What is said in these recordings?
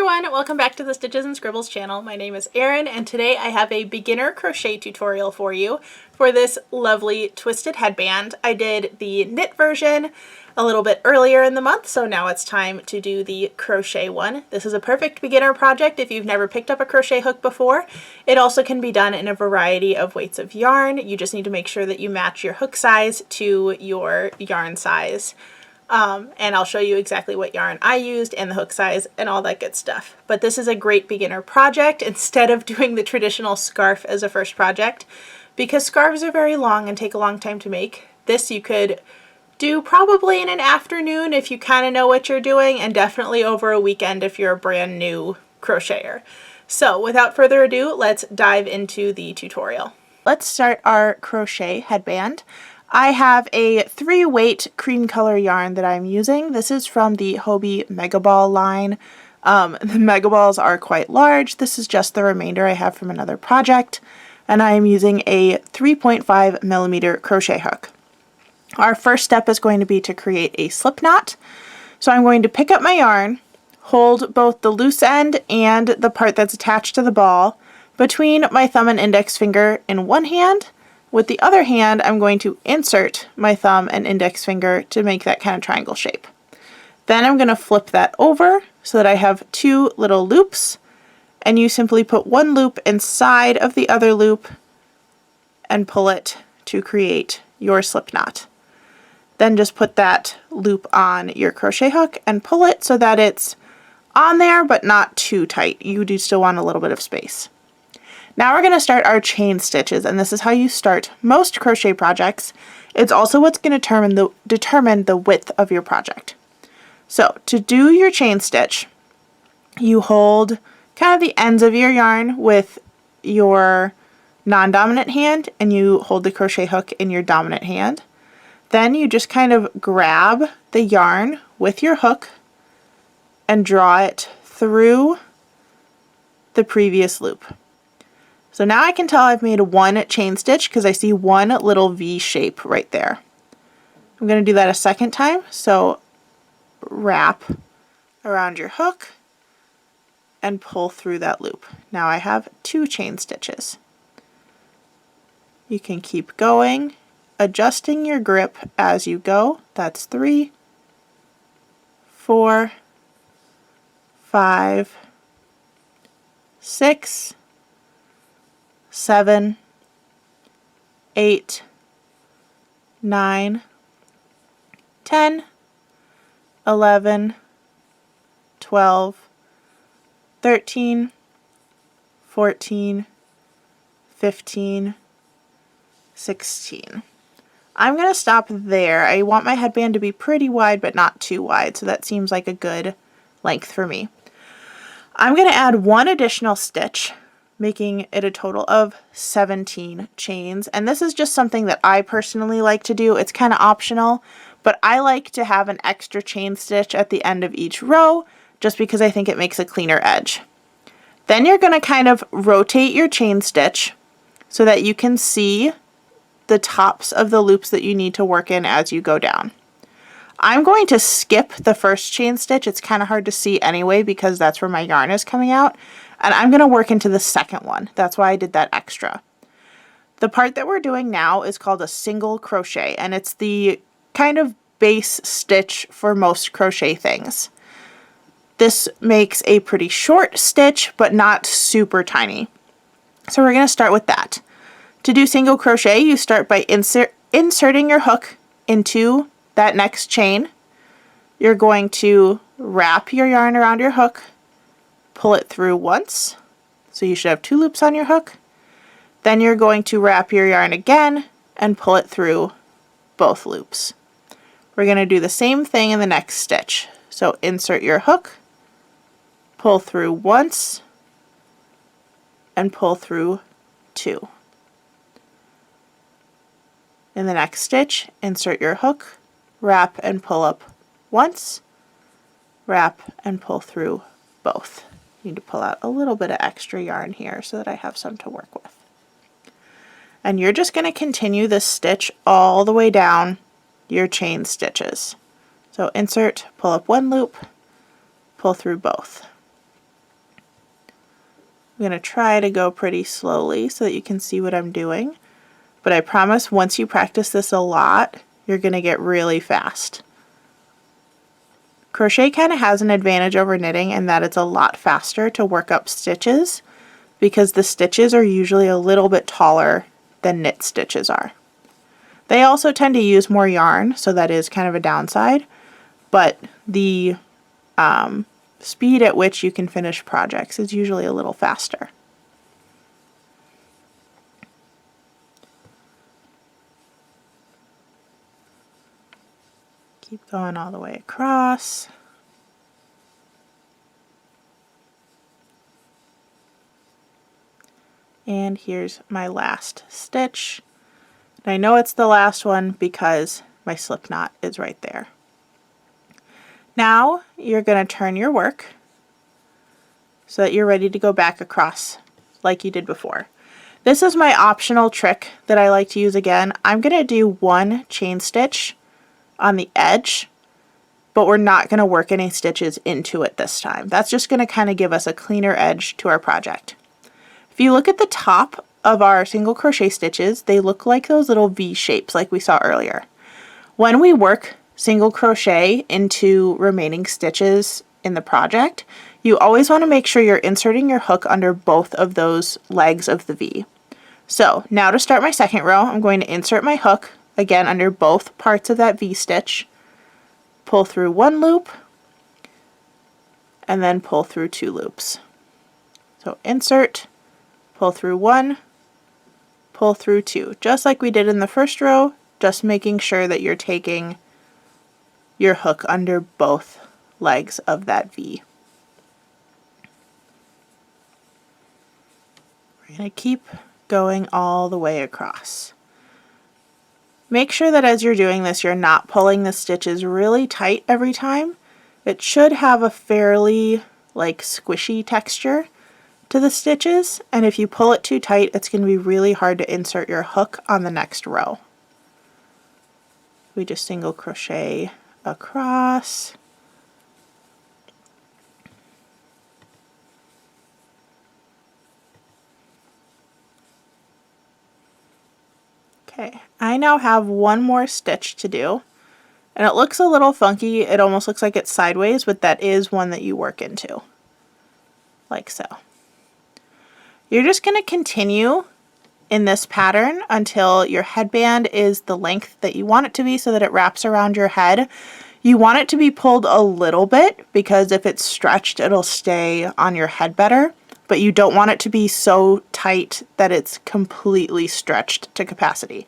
everyone, welcome back to the Stitches and Scribbles channel. My name is Erin and today I have a beginner crochet tutorial for you for this lovely twisted headband. I did the knit version a little bit earlier in the month, so now it's time to do the crochet one. This is a perfect beginner project if you've never picked up a crochet hook before. It also can be done in a variety of weights of yarn. You just need to make sure that you match your hook size to your yarn size. And I'll show you exactly what yarn I used and the hook size and all that good stuff. But this is a great beginner project instead of doing the traditional scarf as a first project, because scarves are very long and take a long time to make. This you could do probably in an afternoon if you kind of know what you're doing, and definitely over a weekend if you're a brand new crocheter. So without further ado, let's dive into the tutorial. Let's start our crochet headband. I have a 3-weight cream color yarn that I'm using. This is from the Hobbii Mega Ball line. The Mega Balls are quite large. This is just the remainder I have from another project. And I am using a 3.5mm crochet hook. Our first step is going to be to create a slip knot. So I'm going to pick up my yarn, hold both the loose end and the part that's attached to the ball between my thumb and index finger in one hand. With the other hand, I'm going to insert my thumb and index finger to make that kind of triangle shape. Then I'm going to flip that over so that I have 2 little loops, and you simply put one loop inside of the other loop and pull it to create your slip knot. Then just put that loop on your crochet hook and pull it so that it's on there but not too tight. You do still want a little bit of space. Now we're going to start our chain stitches, and this is how you start most crochet projects. It's also what's going to determine the width of your project. So to do your chain stitch, you hold kind of the ends of your yarn with your non-dominant hand, and you hold the crochet hook in your dominant hand. Then you just kind of grab the yarn with your hook and draw it through the previous loop. So now I can tell I've made one chain stitch because I see one little V shape right there. I'm going to do that a second time. So wrap around your hook and pull through that loop. Now I have 2 chain stitches. You can keep going, adjusting your grip as you go. That's 3, 4, 5, 6, 7, 8, 9, 10, 11, 12, 13, 14, 15, 16. I'm going to stop there. I want my headband to be pretty wide but not too wide, so that seems like a good length for me. I'm going to add 1 additional stitch, making it a total of 17 chains. And this is just something that I personally like to do. It's kind of optional, but I like to have an extra chain stitch at the end of each row just because I think it makes a cleaner edge. Then you're going to kind of rotate your chain stitch so that you can see the tops of the loops that you need to work in as you go down. I'm going to skip the first chain stitch. It's kind of hard to see anyway because that's where my yarn is coming out. And I'm going to work into the second one. That's why I did that extra. The part that we're doing now is called a single crochet, and it's the kind of base stitch for most crochet things. This makes a pretty short stitch, but not super tiny. So we're going to start with that. To do single crochet, you start by inserting your hook into that next chain. You're going to wrap your yarn around your hook, pull it through once, so you should have 2 loops on your hook. Then you're going to wrap your yarn again and pull it through both loops. We're going to do the same thing in the next stitch. So insert your hook, pull through once, and pull through 2. In the next stitch, insert your hook, wrap and pull up once, wrap and pull through both. Need to pull out a little bit of extra yarn here so that I have some to work with. And you're just going to continue this stitch all the way down your chain stitches. So insert, pull up one loop, pull through both. I'm going to try to go pretty slowly so that you can see what I'm doing. But I promise once you practice this a lot, you're going to get really fast. Crochet kind of has an advantage over knitting in that it's a lot faster to work up stitches because the stitches are usually a little bit taller than knit stitches are. They also tend to use more yarn, so that is kind of a downside, but the speed at which you can finish projects is usually a little faster. Keep going all the way across. And here's my last stitch. And I know it's the last one because my slip knot is right there. Now you're going to turn your work so that you're ready to go back across like you did before. This is my optional trick that I like to use again. I'm going to do one chain stitch on the edge, but we're not going to work any stitches into it this time. That's just going to kind of give us a cleaner edge to our project. If you look at the top of our single crochet stitches, they look like those little V shapes like we saw earlier. When we work single crochet into remaining stitches in the project, you always want to make sure you're inserting your hook under both of those legs of the V. So now to start my second row, I'm going to insert my hook again under both parts of that V stitch, pull through one loop, and then pull through two loops. So insert, pull through one, pull through two, just like we did in the first row, just making sure that you're taking your hook under both legs of that V. We're going to keep going all the way across. Make sure that as you're doing this, you're not pulling the stitches really tight every time. It should have a fairly squishy texture to the stitches, and if you pull it too tight, it's going to be really hard to insert your hook on the next row. We just single crochet across. Okay, I now have one more stitch to do, and it looks a little funky. It almost looks like it's sideways, but that is one that you work into, like so. You're just going to continue in this pattern until your headband is the length that you want it to be so that it wraps around your head. You want it to be pulled a little bit because if it's stretched, it'll stay on your head better, but you don't want it to be so tight that it's completely stretched to capacity.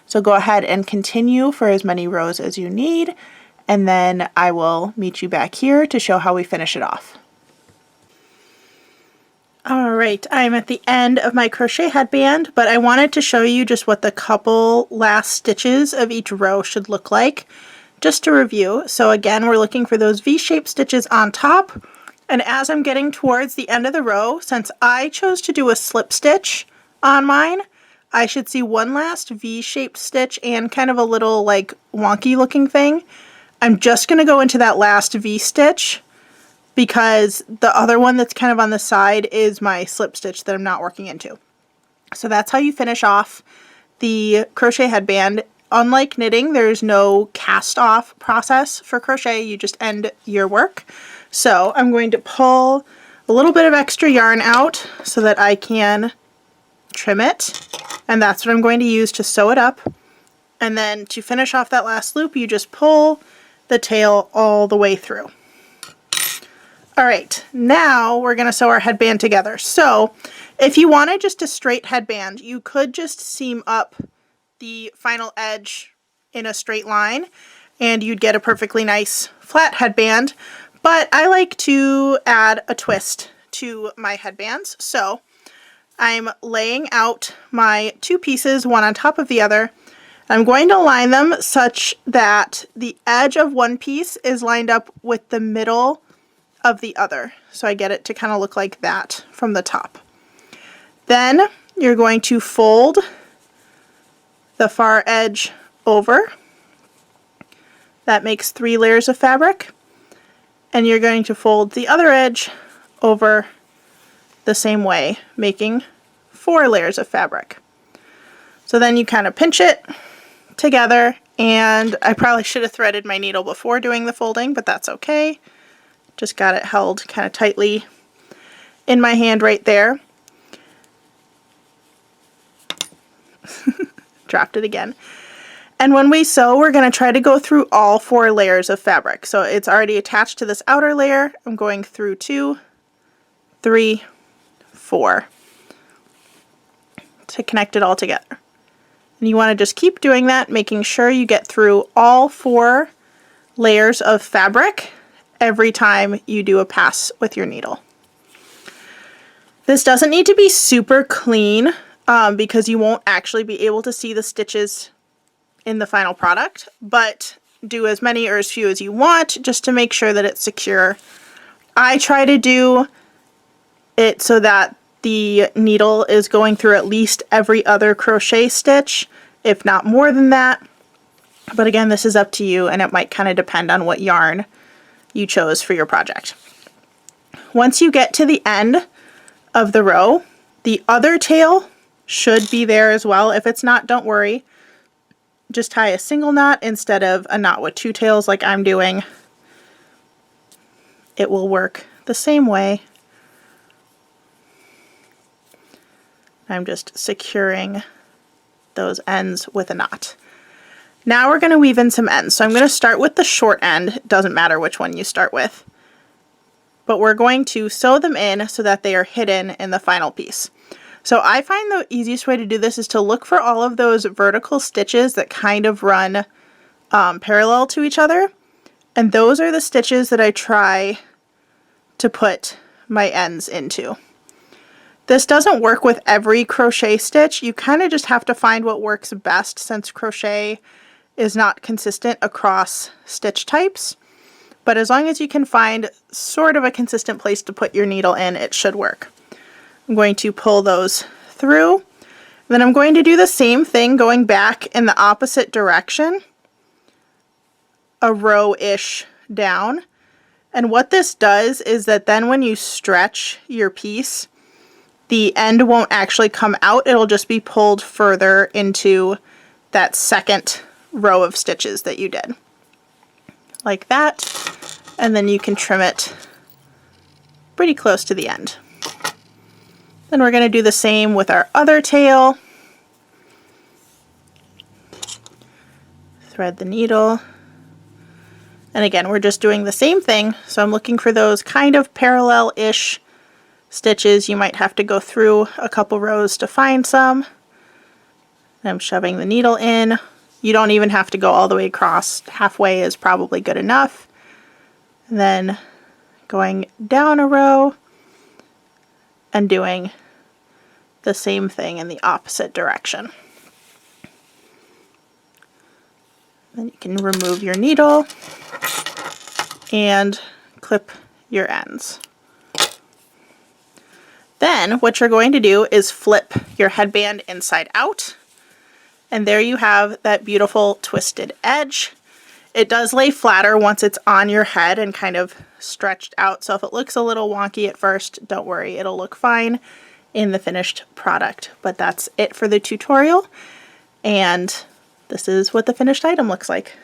So go ahead and continue for as many rows as you need, and then I will meet you back here to show how we finish it off. Alright, I'm at the end of my crochet headband, but I wanted to show you just what the couple last stitches of each row should look like, just to review. So again, we're looking for those V-shaped stitches on top, and as I'm getting towards the end of the row, since I chose to do a slip stitch on mine, I should see one last V-shaped stitch and kind of a little wonky looking thing. I'm just going to go into that last V-stitch because the other one that's kind of on the side is my slip stitch that I'm not working into. So that's how you finish off the crochet headband. Unlike knitting, there's no cast off process for crochet. You just end your work. So I'm going to pull a little bit of extra yarn out so that I can trim it, and that's what I'm going to use to sew it up. And then to finish off that last loop, you just pull the tail all the way through. Alright, now we're going to sew our headband together. So if you wanted just a straight headband, you could just seam up the final edge in a straight line and you'd get a perfectly nice flat headband. But I like to add a twist to my headbands. So I'm laying out my two pieces, one on top of the other. I'm going to line them such that the edge of one piece is lined up with the middle of the other. So I get it to kind of look like that from the top. Then you're going to fold the far edge over. That makes 3 layers of fabric. And you're going to fold the other edge over the same way, making 4 layers of fabric. So then you kind of pinch it together, and I probably should have threaded my needle before doing the folding, but that's okay. Just got it held kind of tightly in my hand right there. Dropped it again. And when we sew, we're going to try to go through all 4 layers of fabric. So it's already attached to this outer layer. I'm going through 2, 3, 4 to connect it all together. And you want to just keep doing that, making sure you get through all 4 layers of fabric every time you do a pass with your needle. This doesn't need to be super clean because you won't actually be able to see the stitches in the final product, but do as many or as few as you want just to make sure that it's secure. I try to do it so that the needle is going through at least every other crochet stitch, if not more than that. But again, this is up to you, and it might kind of depend on what yarn you chose for your project. Once you get to the end of the row, the other tail should be there as well. If it's not, don't worry. Just tie a single knot instead of a knot with 2 tails like I'm doing. It will work the same way. I'm just securing those ends with a knot. Now we're going to weave in some ends. So I'm going to start with the short end. It doesn't matter which one you start with. But we're going to sew them in so that they are hidden in the final piece. So I find the easiest way to do this is to look for all of those vertical stitches that kind of run parallel to each other. And those are the stitches that I try to put my ends into. This doesn't work with every crochet stitch. You kind of just have to find what works best since crochet is not consistent across stitch types. But as long as you can find sort of a consistent place to put your needle in, it should work. I'm going to pull those through. Then I'm going to do the same thing going back in the opposite direction, a row-ish down. And what this does is that then when you stretch your piece, the end won't actually come out. It'll just be pulled further into that second row of stitches that you did. Like that. And then you can trim it pretty close to the end. Then we're going to do the same with our other tail. Thread the needle. And again, we're just doing the same thing. So I'm looking for those kind of parallel-ish stitches. You might have to go through a couple rows to find some. I'm shoving the needle in. You don't even have to go all the way across. Halfway is probably good enough. And then going down a row and doing the same thing in the opposite direction. Then you can remove your needle and clip your ends. Then what you're going to do is flip your headband inside out, and there you have that beautiful twisted edge. It does lay flatter once it's on your head and kind of stretched out, so if it looks a little wonky at first, don't worry, it'll look fine in the finished product. But that's it for the tutorial, and this is what the finished item looks like.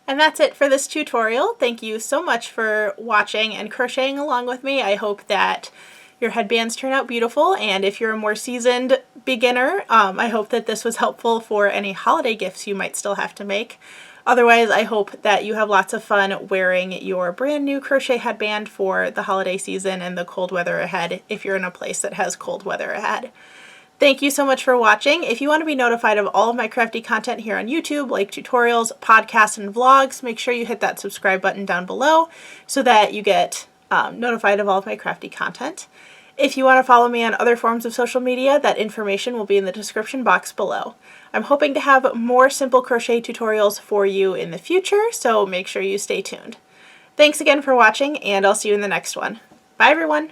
And that's it for this tutorial. Thank you so much for watching and crocheting along with me. I hope that your headbands turn out beautiful, and if you're a more seasoned beginner, I hope that this was helpful for any holiday gifts you might still have to make. Otherwise, I hope that you have lots of fun wearing your brand new crochet headband for the holiday season and the cold weather ahead if you're in a place that has cold weather ahead. Thank you so much for watching. If you want to be notified of all of my crafty content here on YouTube, like tutorials, podcasts, and vlogs, make sure you hit that subscribe button down below so that you get notified of all of my crafty content. If you want to follow me on other forms of social media, that information will be in the description box below. I'm hoping to have more simple crochet tutorials for you in the future, so make sure you stay tuned. Thanks again for watching, and I'll see you in the next one. Bye everyone!